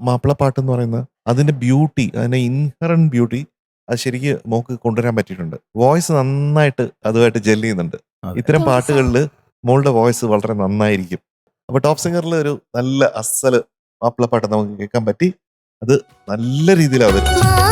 മാപ്പിളപ്പാട്ട് എന്ന് പറയുന്ന അതിന്റെ ബ്യൂട്ടി, അതിന്റെ ഇൻഹറന്റ് ബ്യൂട്ടി അത് ശരിക്ക് മോൾക്ക് കൊണ്ടുവരാൻ പറ്റിയിട്ടുണ്ട്. വോയിസ് നന്നായിട്ട് അതുമായിട്ട് ജെല്ല് ചെയ്യുന്നുണ്ട്. അതെ. ഇത്തരം താങ്ക് യു സോ പാട്ടുകളില് മോളുടെ വോയിസ് വളരെ നന്നായിരിക്കും. അപ്പൊ ടോപ്പ് സിംഗറിൽ ഒരു നല്ല അസ്സല് മാപ്പിളപ്പാട്ട് നമുക്ക് കേൾക്കാൻ പറ്റി. അത് നല്ല രീതിയിൽ അവതരിപ്പിച്ചു.